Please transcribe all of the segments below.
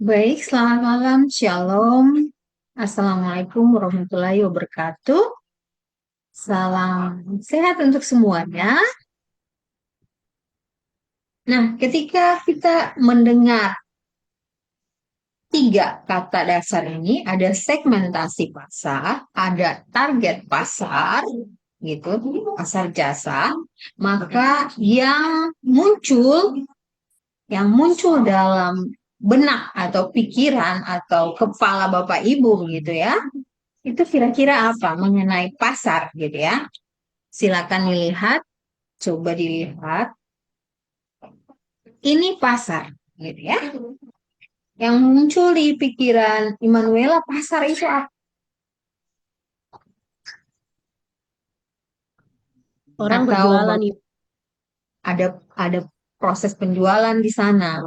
Baik, selamat malam. Shalom. Assalamualaikum warahmatullahi wabarakatuh. Salam sehat untuk semuanya. Nah, ketika kita mendengar tiga kata dasar ini, ada segmentasi pasar, ada target pasar, gitu, pasar jasa, maka yang muncul dalam benak atau pikiran atau kepala Bapak Ibu gitu ya, itu kira-kira apa mengenai pasar gitu ya. Silakan dilihat, coba dilihat. Ini pasar gitu ya. Yang muncul di pikiran Immanuela pasar itu apa? Orang Atau berjualan nih. ada proses penjualan di sana.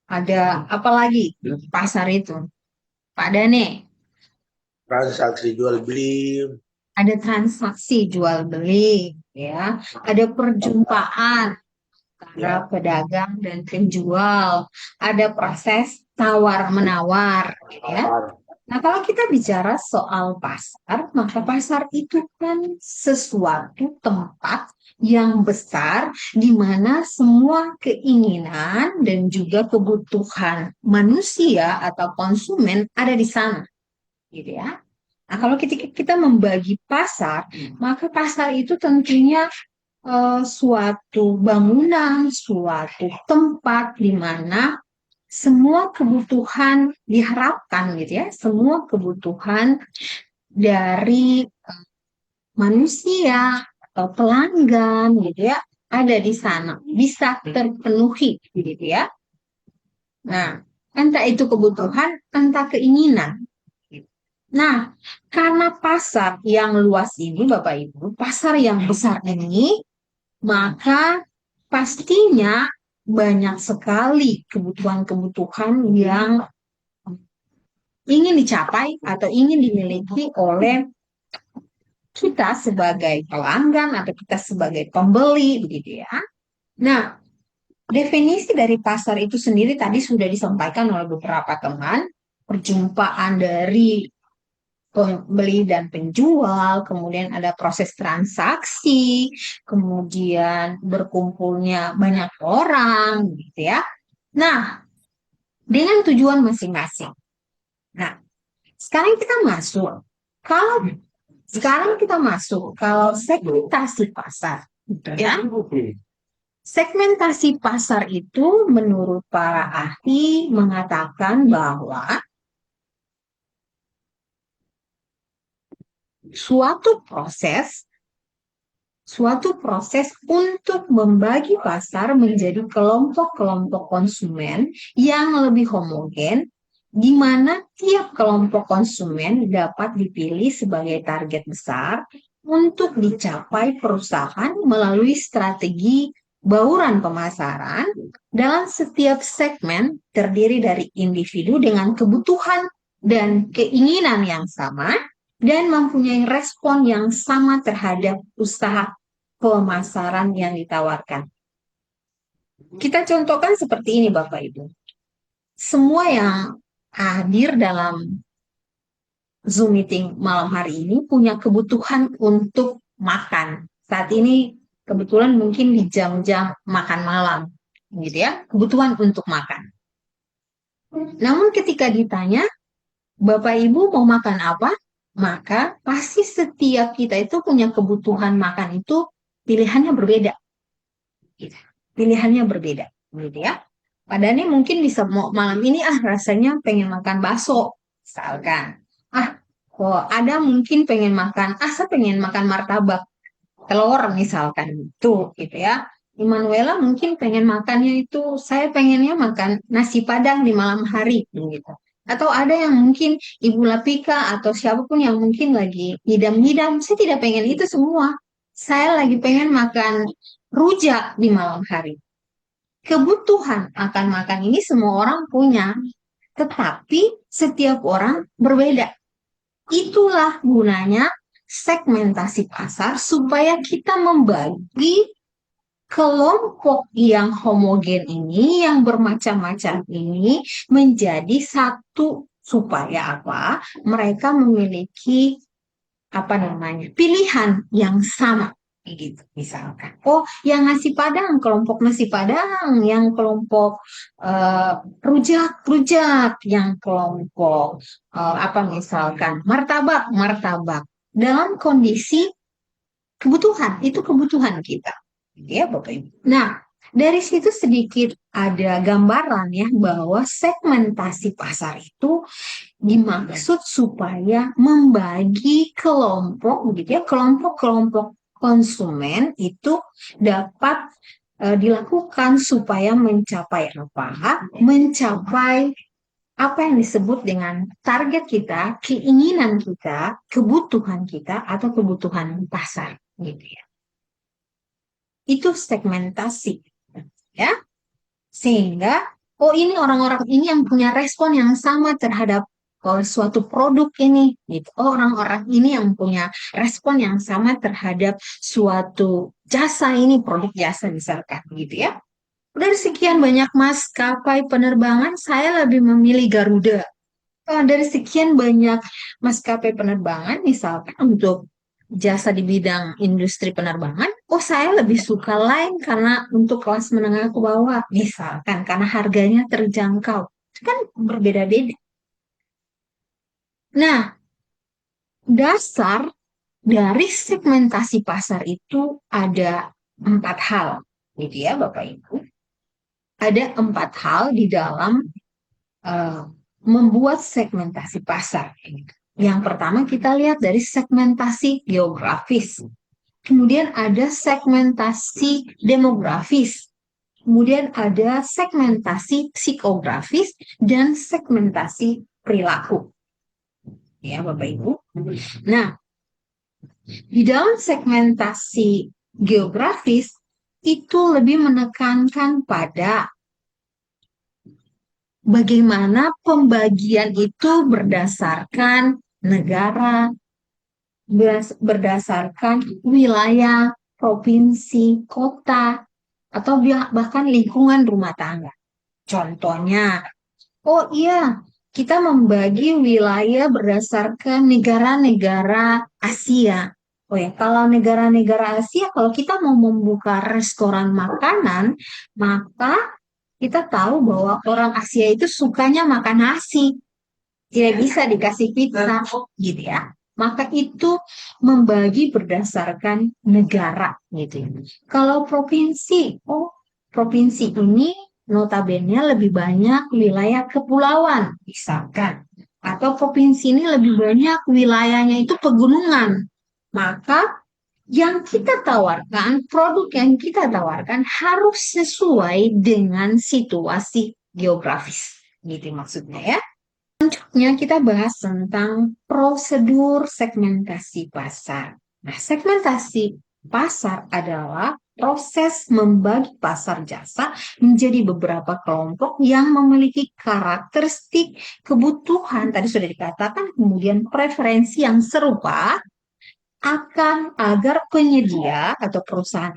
Ada apa lagi pasar itu? Pak Dane, Transaksi jual beli. ada transaksi jual beli ya, ada perjumpaan antara pedagang dan penjual, ada proses tawar menawar gitu ya. Nah, kalau kita bicara soal pasar, maka pasar itu kan sesuatu tempat yang besar di mana semua keinginan dan juga kebutuhan manusia atau konsumen ada di sana, gitu ya. Nah, kalau kita membagi pasar, maka pasar itu tentunya suatu bangunan, suatu tempat di mana semua kebutuhan diharapkan gitu ya, semua kebutuhan dari manusia atau pelanggan gitu ya, ada di sana, bisa terpenuhi gitu ya. Nah, entah itu kebutuhan, entah keinginan. Nah, karena pasar yang luas ini, Bapak Ibu, pasar yang besar ini, maka pastinya banyak sekali kebutuhan-kebutuhan yang ingin dicapai atau ingin dimiliki oleh kita sebagai pelanggan atau kita sebagai pembeli begitu ya. Nah, definisi dari pasar itu sendiri tadi sudah disampaikan oleh beberapa teman, perjumpaan dari pembeli dan penjual, kemudian ada proses transaksi, kemudian berkumpulnya banyak orang gitu ya. Nah, dengan tujuan masing-masing. Nah, sekarang kita masuk. Kalau kalau segmentasi pasar, gitu ya. Segmentasi pasar itu menurut para ahli mengatakan bahwa suatu proses suatu proses untuk membagi pasar menjadi kelompok-kelompok konsumen yang lebih homogen, di mana tiap kelompok konsumen dapat dipilih sebagai target besar untuk dicapai perusahaan melalui strategi bauran pemasaran. Dalam setiap segmen terdiri dari individu dengan kebutuhan dan keinginan yang sama dan mempunyai respon yang sama terhadap usaha pemasaran yang ditawarkan. Kita contohkan seperti ini Bapak Ibu. Semua yang hadir dalam Zoom meeting malam hari ini punya kebutuhan untuk makan. Saat ini kebetulan mungkin di jam-jam makan malam, gitu ya, kebutuhan untuk makan. Namun ketika ditanya, Bapak Ibu mau makan apa? Maka pasti setiap kita itu punya kebutuhan makan itu pilihannya berbeda. Gitu. Pilihannya berbeda, gitu ya. Padahal mungkin bisa mau malam ini rasanya pengen makan bakso, misalkan. Kok ada mungkin pengen makan, saya pengen makan martabak telur misalkan itu, gitu ya. Immanuela mungkin pengen makannya itu, saya pengennya makan nasi padang di malam hari, gitu. Atau ada yang mungkin Ibu Lapika atau siapapun yang mungkin lagi ngidam-ngidam, saya tidak pengen itu semua. Saya lagi pengen makan rujak di malam hari. Kebutuhan akan makan ini semua orang punya, tetapi setiap orang berbeda. Itulah gunanya segmentasi pasar supaya kita membagi kelompok yang homogen ini, yang bermacam-macam ini menjadi satu supaya apa? Mereka memiliki pilihan yang sama gitu misalkan. Oh, yang nasi Padang, kelompok nasi Padang, yang kelompok rujak, yang kelompok misalkan martabak dalam kondisi kebutuhan, itu kebutuhan kita. Ya, Bapak Ibu. Nah, dari situ sedikit ada gambaran ya bahwa segmentasi pasar itu dimaksud supaya membagi kelompok gitu ya, kelompok-kelompok konsumen itu dapat dilakukan supaya mencapai apa? Mencapai apa yang disebut dengan target kita, keinginan kita, kebutuhan kita atau kebutuhan pasar gitu ya. Itu segmentasi ya. Sehingga ini orang-orang ini yang punya respon yang sama terhadap suatu produk ini gitu. Orang-orang ini yang punya respon yang sama terhadap suatu jasa ini, produk jasa misalkan gitu ya. Dari sekian banyak maskapai penerbangan, saya lebih memilih Garuda. Dari sekian banyak maskapai penerbangan, misalkan untuk jasa di bidang industri penerbangan, saya lebih suka Line karena untuk kelas menengah ke bawah, misalkan karena harganya terjangkau. Itu kan berbeda-beda. Nah, dasar dari segmentasi pasar itu ada 4 hal, gitu ya Bapak Ibu. Ada 4 hal di dalam membuat segmentasi pasar. Yang pertama kita lihat dari segmentasi geografis. Kemudian ada segmentasi demografis. Kemudian ada segmentasi psikografis dan segmentasi perilaku. Ya, Bapak Ibu. Nah, di dalam segmentasi geografis itu lebih menekankan pada bagaimana pembagian itu berdasarkan negara, berdasarkan wilayah, provinsi, kota, atau bahkan lingkungan rumah tangga. Contohnya, kita membagi wilayah berdasarkan negara-negara Asia. Kalau negara-negara Asia, kalau kita mau membuka restoran makanan, maka kita tahu bahwa orang Asia itu sukanya makan nasi. Tidak bisa dikasih pizza, gitu ya. Maka itu membagi berdasarkan negara, gitu ya. Kalau provinsi, provinsi ini notabene lebih banyak wilayah kepulauan, misalkan. Atau provinsi ini lebih banyak wilayahnya itu pegunungan. Maka yang kita tawarkan, produk yang kita tawarkan harus sesuai dengan situasi geografis. Gitu maksudnya ya. Selanjutnya kita bahas tentang prosedur segmentasi pasar. Nah, segmentasi pasar adalah proses membagi pasar jasa menjadi beberapa kelompok yang memiliki karakteristik kebutuhan, tadi sudah dikatakan, kemudian preferensi yang serupa agar penyedia atau perusahaan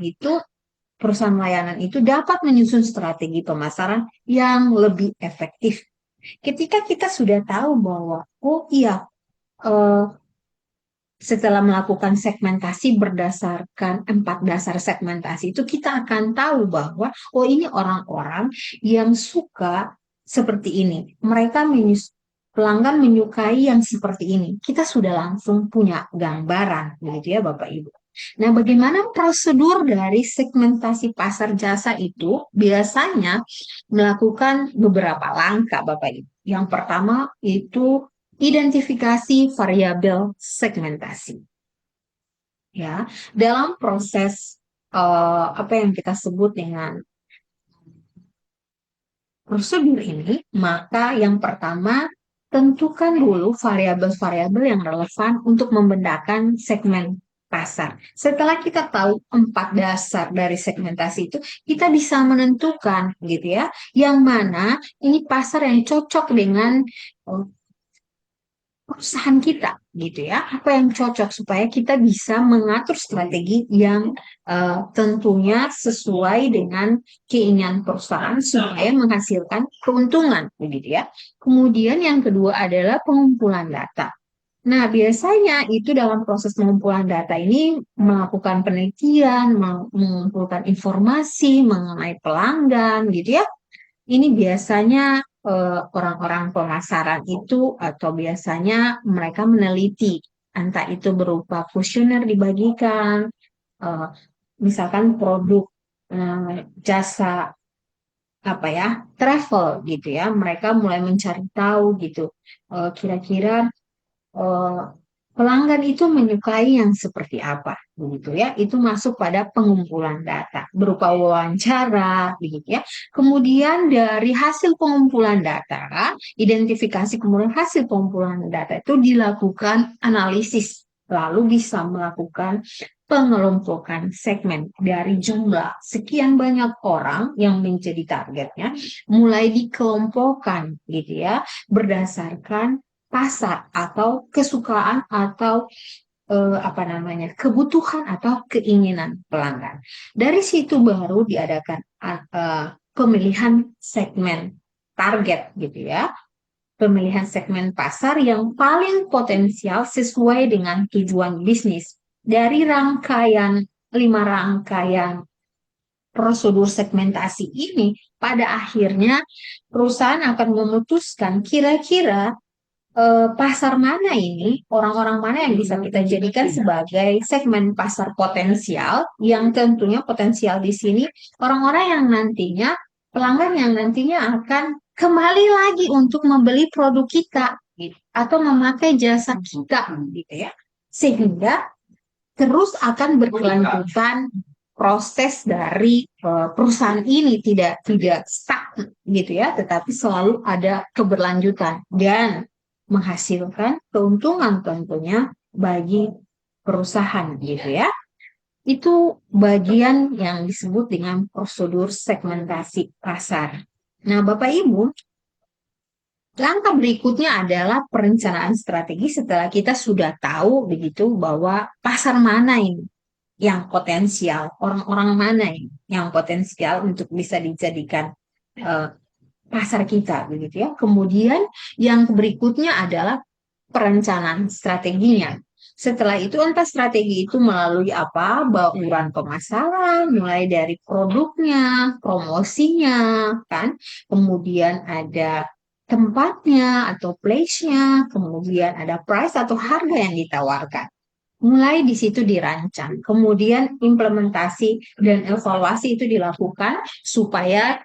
layanan itu dapat menyusun strategi pemasaran yang lebih efektif. Ketika kita sudah tahu bahwa, eh, setelah melakukan segmentasi berdasarkan 4 dasar segmentasi itu, kita akan tahu bahwa, ini orang-orang yang suka seperti ini. Pelanggan menyukai yang seperti ini. Kita sudah langsung punya gambaran, begitu ya Bapak Ibu. Nah, bagaimana prosedur dari segmentasi pasar jasa itu? Biasanya melakukan beberapa langkah, Bapak Ibu. Yang pertama itu identifikasi variabel segmentasi. Ya, dalam proses apa yang kita sebut dengan prosedur ini, maka yang pertama tentukan dulu variabel-variabel yang relevan untuk membedakan segmen pasar. Setelah kita tahu 4 dasar dari segmentasi itu, kita bisa menentukan gitu ya, yang mana ini pasar yang cocok dengan perusahaan kita gitu ya. Apa yang cocok supaya kita bisa mengatur strategi yang tentunya sesuai dengan keinginan perusahaan supaya menghasilkan keuntungan, begitu ya. Kemudian yang kedua adalah pengumpulan data. Nah, biasanya itu dalam proses pengumpulan data ini melakukan penelitian, mengumpulkan informasi mengenai pelanggan, gitu ya. Ini biasanya orang-orang pemasaran itu atau biasanya mereka meneliti, entah itu berupa kuesioner dibagikan, eh, misalkan produk jasa apa ya travel gitu ya, mereka mulai mencari tahu gitu kira-kira eh, pelanggan itu menyukai yang seperti apa, begitu ya. Itu masuk pada pengumpulan data berupa wawancara, begitu ya. Kemudian dari hasil pengumpulan data, identifikasi kemudian hasil pengumpulan data itu dilakukan analisis, lalu bisa melakukan pengelompokan segmen dari jumlah sekian banyak orang yang menjadi targetnya, mulai dikelompokkan gitu ya berdasarkan pasar atau kesukaan atau apa namanya kebutuhan atau keinginan pelanggan. Dari situ baru diadakan pemilihan segmen target gitu ya. Pemilihan segmen pasar yang paling potensial sesuai dengan tujuan bisnis. Dari rangkaian 5 rangkaian prosedur segmentasi ini, pada akhirnya perusahaan akan memutuskan kira-kira pasar mana ini, orang-orang mana yang bisa kita jadikan sebagai segmen pasar potensial, yang tentunya potensial di sini orang-orang yang nantinya, pelanggan yang nantinya akan kembali lagi untuk membeli produk kita, gitu, atau memakai jasa kita, gitu ya. Sehingga terus akan berkelanjutan proses dari perusahaan ini tidak stuck gitu ya, tetapi selalu ada keberlanjutan dan menghasilkan keuntungan tentunya bagi perusahaan gitu ya. Itu bagian yang disebut dengan prosedur segmentasi pasar. Nah, Bapak Ibu, langkah berikutnya adalah perencanaan strategi setelah kita sudah tahu begitu bahwa pasar mana ini yang potensial, orang-orang mana ini yang potensial untuk bisa dijadikan uh, pasar kita begitu ya. Kemudian yang berikutnya adalah perencanaan strateginya. Setelah itu entah strategi itu melalui apa, bauran pemasaran, mulai dari produknya, promosinya, kan, kemudian ada tempatnya atau place-nya, kemudian ada price atau harga yang ditawarkan. Mulai di situ dirancang, kemudian implementasi dan evaluasi itu dilakukan supaya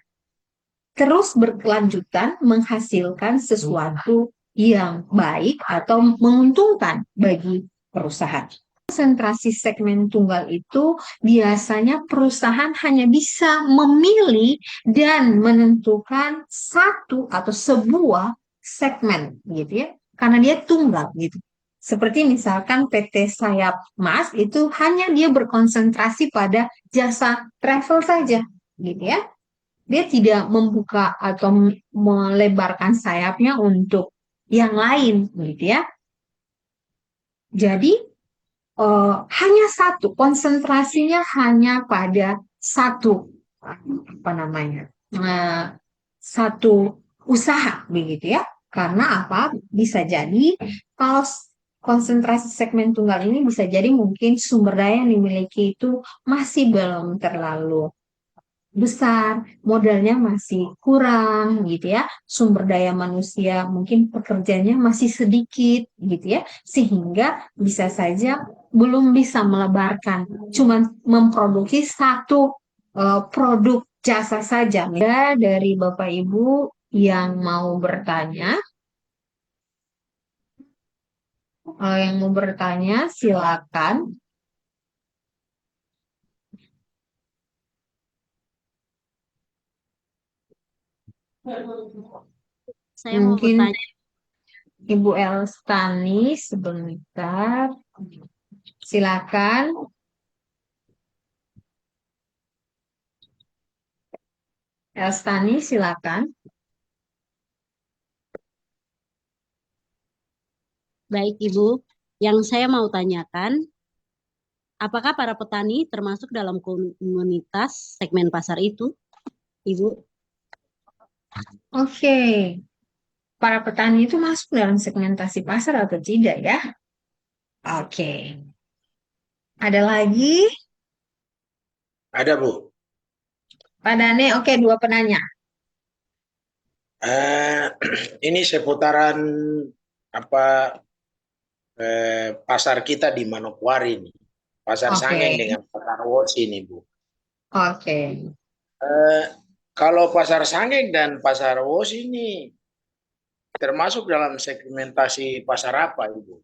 terus berkelanjutan menghasilkan sesuatu yang baik atau menguntungkan bagi perusahaan. Konsentrasi segmen tunggal itu biasanya perusahaan hanya bisa memilih dan menentukan satu atau sebuah segmen gitu ya, karena dia tunggal gitu. Seperti misalkan PT Sayap Mas itu hanya dia berkonsentrasi pada jasa travel saja gitu ya. Dia tidak membuka atau melebarkan sayapnya untuk yang lain gitu ya. Jadi hanya satu, konsentrasinya hanya pada satu apa namanya? Satu usaha begitu ya. Karena apa? Bisa jadi kalau konsentrasi segmen tunggal ini bisa jadi mungkin sumber daya yang dimiliki itu masih belum terlalu besar, modalnya masih kurang gitu ya, sumber daya manusia mungkin pekerjanya masih sedikit gitu ya, sehingga bisa saja belum bisa melebarkan, cuma memproduksi satu produk jasa saja. Ya, dari Bapak Ibu yang mau bertanya, silakan. Saya mau Mungkin bertanya, Ibu Elstani sebentar, silakan. Elstani silakan. baik Ibu. Yang saya mau tanyakan, apakah para petani termasuk dalam komunitas segmen pasar itu, Ibu? Oke, para petani itu masuk dalam segmentasi pasar atau tidak ya? Oke, ada lagi? Ada, Bu. Pak Dane, oke, dua penanya. Eh, ini seputaran apa pasar kita di Manokwari ini. Pasar Oke, Sangeng dengan pasar Wosi ini, Bu. oke, Eh, Kalau pasar Sangeng dan pasar Wosi ini termasuk dalam segmentasi pasar apa, Ibu?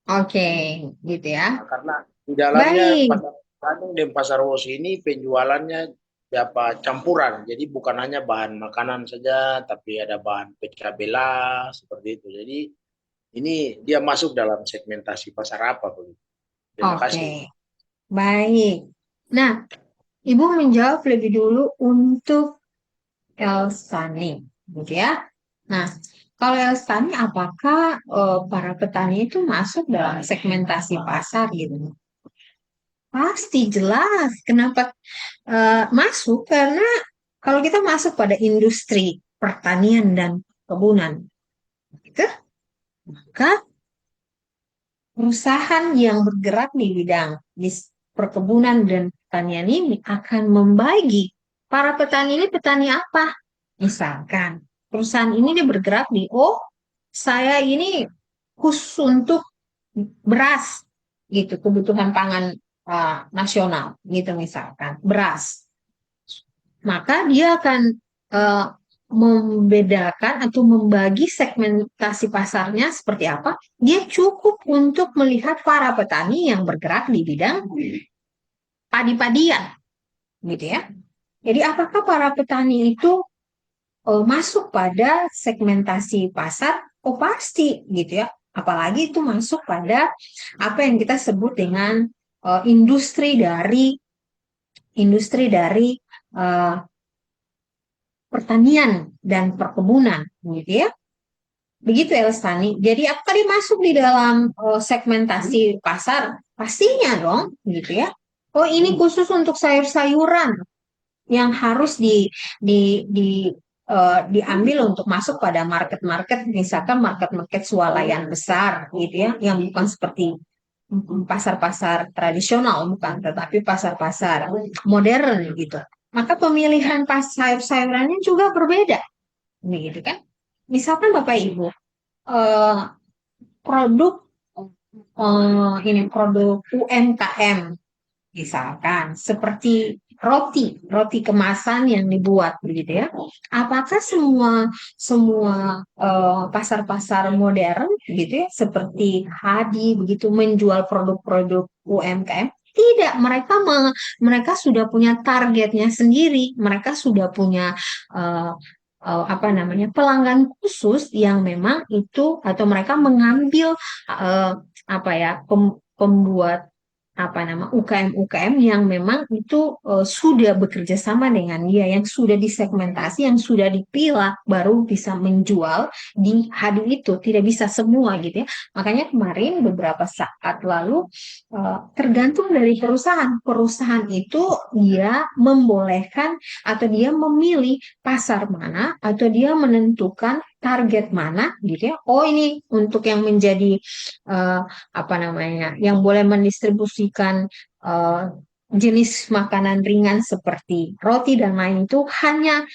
oke, gitu ya. Nah, karena di dalamnya Baik, pasar Sangeng dan pasar Wosi ini penjualannya apa campuran. Jadi bukan hanya bahan makanan saja, tapi ada bahan pecah belah seperti itu. Jadi ini dia masuk dalam segmentasi pasar apa, Bu? Terima oke, kasih. baik. Nah, Ibu menjawab lebih dulu untuk Elstani, gitu ya. Nah, kalau Elstani, apakah para petani itu masuk dalam segmentasi pasar gitu? Pasti jelas. Kenapa masuk? Karena kalau kita masuk pada industri pertanian dan kebunan, gitu, maka perusahaan yang bergerak di bidang perkebunan dan pertanian ini akan membagi para petani ini petani apa? Misalkan perusahaan ini dia bergerak di, oh saya ini khusus untuk beras gitu, kebutuhan pangan nasional gitu misalkan beras, maka dia akan uh, membedakan atau membagi segmentasi pasarnya seperti apa. Dia cukup untuk melihat para petani yang bergerak di bidang padi-padian, gitu ya. Jadi apakah para petani itu masuk pada segmentasi pasar? Oh pasti, gitu ya. Apalagi itu masuk pada apa yang kita sebut dengan industri dari uh, pertanian dan perkebunan, gitu ya. Begitu Elstani. Jadi apakah dia masuk di dalam segmentasi pasar? Pastinya dong, gitu ya. Oh ini khusus untuk sayur-sayuran yang harus diambil untuk masuk pada market-market, misalkan market-market swalayan besar, gitu ya, yang bukan seperti pasar-pasar tradisional, bukan, tetapi pasar-pasar modern gitu. Maka pemilihan sayur-sayurannya juga berbeda, begitu kan? Misalkan Bapak Ibu, eh, produk ini produk UMKM, misalkan seperti roti, roti kemasan yang dibuat begitu ya. Apakah semua semua pasar-pasar modern gitu ya seperti Hadi begitu menjual produk-produk UMKM? Tidak, mereka sudah punya targetnya sendiri. Mereka sudah punya eh, apa namanya pelanggan khusus yang memang itu atau mereka mengambil eh, apa ya pembuat apa nama UKM-UKM yang memang itu sudah bekerja sama dengan dia, yang sudah disegmentasi, yang sudah dipilah, baru bisa menjual di hari itu. Tidak bisa semua gitu ya. Makanya kemarin beberapa saat lalu tergantung dari perusahaan. Perusahaan itu dia membolehkan atau dia memilih pasar mana atau dia menentukan target mana gitu ya. Oh ini untuk yang menjadi eh, apa namanya yang boleh mendistribusikan eh, jenis makanan ringan seperti roti dan lain itu hanya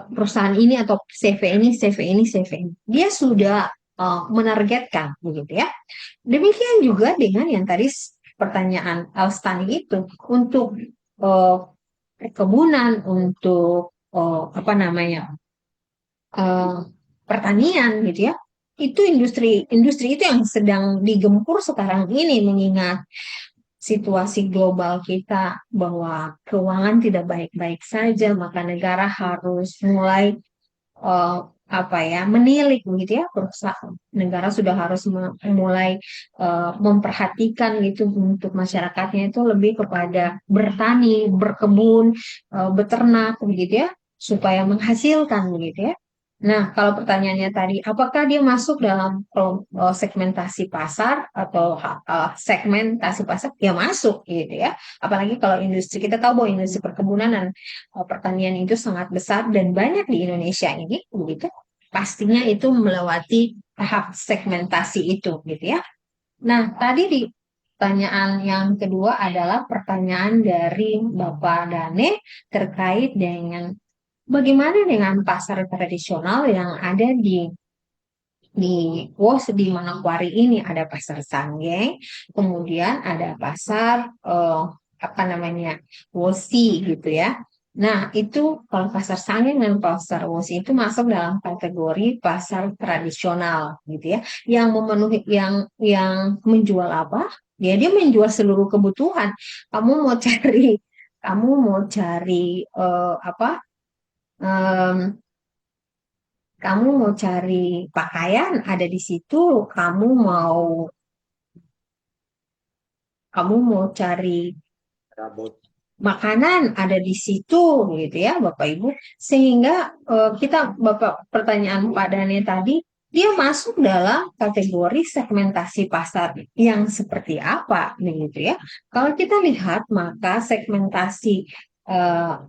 perusahaan ini atau CV ini, CV ini, CV ini. Dia sudah menargetkan begitu ya. Demikian juga dengan yang tadi pertanyaan Alstani itu untuk eh, perkebunan, untuk apa namanya eh, pertanian gitu ya. Itu industri itu yang sedang digempur sekarang ini mengingat situasi global kita bahwa keuangan tidak baik-baik saja, maka negara harus mulai eh, apa ya menilik begitu ya perusahaan negara sudah harus mulai memperhatikan gitu untuk masyarakatnya itu lebih kepada bertani, berkebun, beternak begitu ya supaya menghasilkan begitu ya. Nah, kalau pertanyaannya tadi, apakah dia masuk dalam segmentasi pasar atau segmentasi pasar? Ya masuk gitu ya. Apalagi kalau industri, kita tahu bahwa industri perkebunan dan pertanian itu sangat besar dan banyak di Indonesia ini, begitu. Pastinya itu melewati tahap segmentasi itu, gitu ya. Nah, tadi di pertanyaan yang kedua adalah pertanyaan dari Bapak Dane terkait dengan bagaimana dengan pasar tradisional yang ada di WOS di Manokwari ini. Ada pasar Sanggeng, kemudian ada pasar apa namanya, Wosi gitu ya. Nah, itu kalau pasar Sanggeng dan pasar Wosi itu masuk dalam kategori pasar tradisional gitu ya, yang memenuhi yang menjual apa? Ya, dia menjual seluruh kebutuhan. Kamu mau cari apa? em, Kamu mau cari pakaian ada di situ, kamu mau kamu mau cari Rambut. makanan ada di situ gitu ya Bapak Ibu. Sehingga Bapak pertanyaan Pak Dani tadi, dia masuk dalam kategori segmentasi pasar yang seperti apa begitu ya. Kalau kita lihat maka segmentasi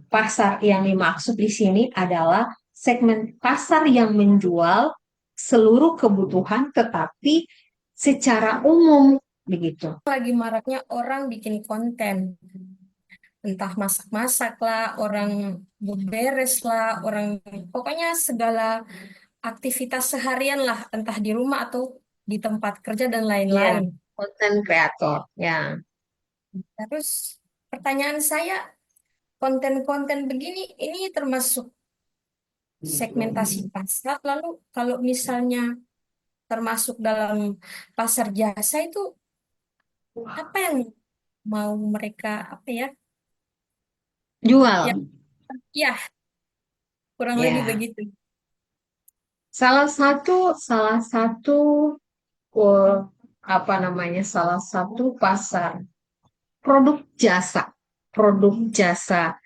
pasar yang dimaksud di sini adalah segmen pasar yang menjual seluruh kebutuhan tetapi secara umum begitu. Lagi maraknya orang bikin konten, entah masak-masak lah, orang beberes lah, orang pokoknya segala aktivitas seharian lah, entah di rumah atau di tempat kerja dan Ya, lain-lain. konten kreator ya. Terus pertanyaan saya, konten-konten begini ini termasuk segmentasi pasar, lalu kalau misalnya termasuk dalam pasar jasa itu apa yang mau mereka apa ya? Ya, Jual. ya kurang lebih Ya. begitu. Salah satu eh, apa namanya? Salah satu pasar produk jasa. Produk jasa.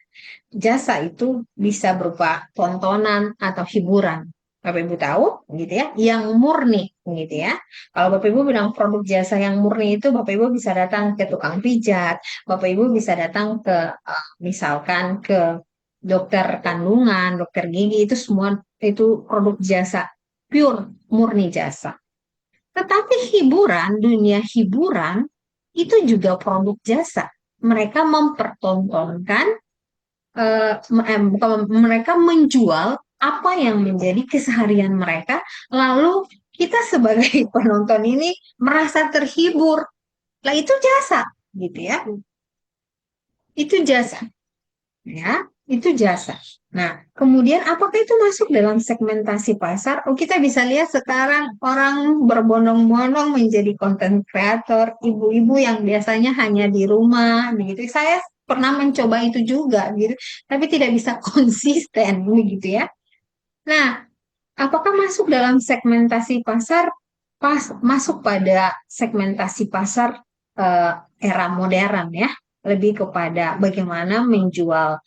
Jasa itu bisa berupa tontonan atau hiburan. Bapak Ibu tahu gitu ya, yang murni gitu ya. Kalau Bapak Ibu bilang produk jasa yang murni itu Bapak Ibu bisa datang ke tukang pijat, Bapak Ibu bisa datang ke misalkan ke dokter kandungan, dokter gigi, itu semua itu produk jasa, pure murni jasa. Tetapi hiburan, dunia hiburan itu juga produk jasa. Mereka mempertontonkan bukan, mereka menjual apa yang menjadi keseharian mereka, lalu kita sebagai penonton ini merasa terhibur. Lah itu jasa, gitu ya. Itu jasa, ya. Itu jasa. Nah, kemudian apakah itu masuk dalam segmentasi pasar? Oh, kita bisa lihat sekarang orang berbondong-bondong menjadi konten kreator, ibu-ibu yang biasanya hanya di rumah, begitu. Saya pernah mencoba itu juga, gitu, tapi tidak bisa konsisten, begitu ya. Nah, apakah masuk dalam segmentasi pasar? Masuk pada segmentasi pasar eh, era modern ya, lebih kepada bagaimana menjual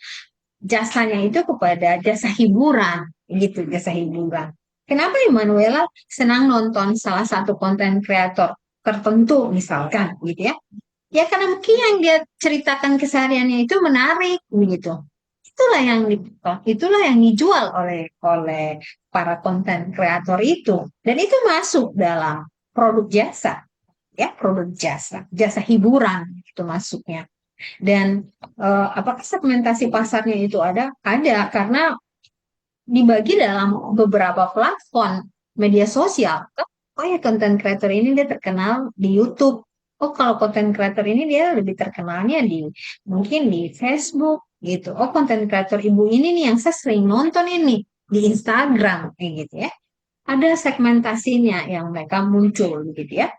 jasanya itu kepada jasa hiburan, gitu, jasa hiburan. Kenapa Emanuela senang nonton salah satu konten kreator tertentu misalkan, gitu ya? Ya karena mungkin yang dia ceritakan kesehariannya itu menarik, begitu. Itulah yang dijual oleh para konten kreator itu, dan itu masuk dalam produk jasa, ya, produk jasa, jasa hiburan itu masuknya. Dan apakah segmentasi pasarnya itu ada? Ada, karena dibagi dalam beberapa platform media sosial. Oh ya, konten creator ini dia terkenal di YouTube. Oh, kalau konten creator ini dia lebih terkenalnya mungkin di Facebook gitu. Oh, konten creator ibu ini nih yang saya sering nonton ini di Instagram kayak gitu ya. Ada segmentasinya yang mereka muncul gitu ya.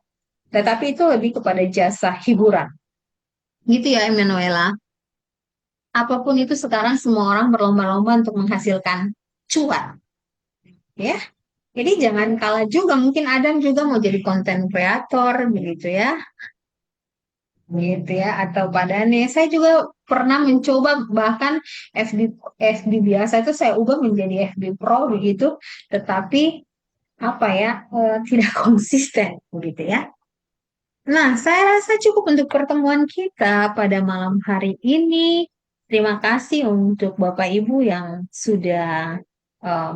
Tetapi itu lebih kepada jasa hiburan. Gitu ya, Emanuela. Apapun itu sekarang semua orang berlomba-lomba untuk menghasilkan cuan, ya. Jadi jangan kalah juga. Mungkin Adam juga mau jadi konten kreator, begitu ya, gitu ya. Atau Pak Dane, saya juga pernah mencoba bahkan FB biasa itu saya ubah menjadi FB Pro begitu, tetapi apa ya, tidak konsisten begitu ya. Nah, saya rasa cukup untuk pertemuan kita pada malam hari ini. Terima kasih untuk Bapak Ibu yang sudah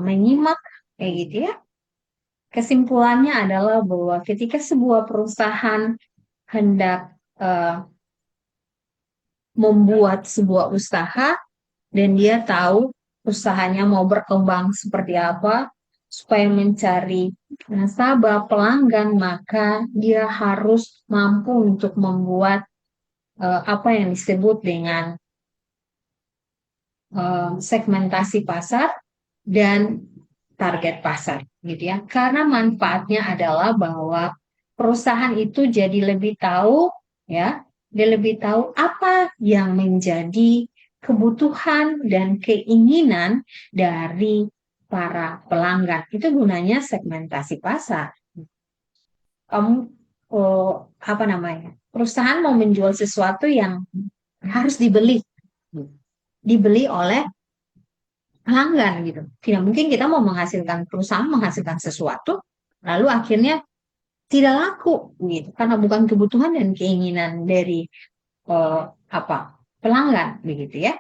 menyimak kayak gitu ya. Kesimpulannya adalah bahwa ketika sebuah perusahaan hendak membuat sebuah usaha dan dia tahu usahanya mau berkembang seperti apa, supaya mencari nasabah, pelanggan, maka dia harus mampu untuk membuat apa yang disebut dengan segmentasi pasar dan target pasar, gitu ya. Karena manfaatnya adalah bahwa perusahaan itu jadi lebih tahu, ya, dia lebih tahu apa yang menjadi kebutuhan dan keinginan dari para pelanggan. Itu gunanya segmentasi pasar. Kamu apa namanya? Perusahaan mau menjual sesuatu yang harus dibeli oleh pelanggan gitu. Tidak mungkin kita mau perusahaan menghasilkan sesuatu, lalu akhirnya tidak laku gitu, karena bukan kebutuhan dan keinginan dari pelanggan begitu ya.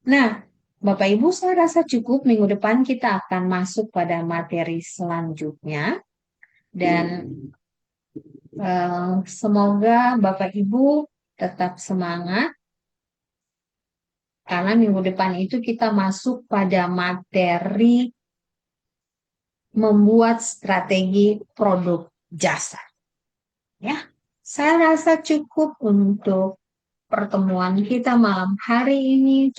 Nah, Bapak Ibu, saya rasa cukup. Minggu depan kita akan masuk pada materi selanjutnya dan semoga Bapak Ibu tetap semangat. Karena minggu depan itu kita masuk pada materi membuat strategi produk jasa. Ya, saya rasa cukup untuk pertemuan kita malam hari ini.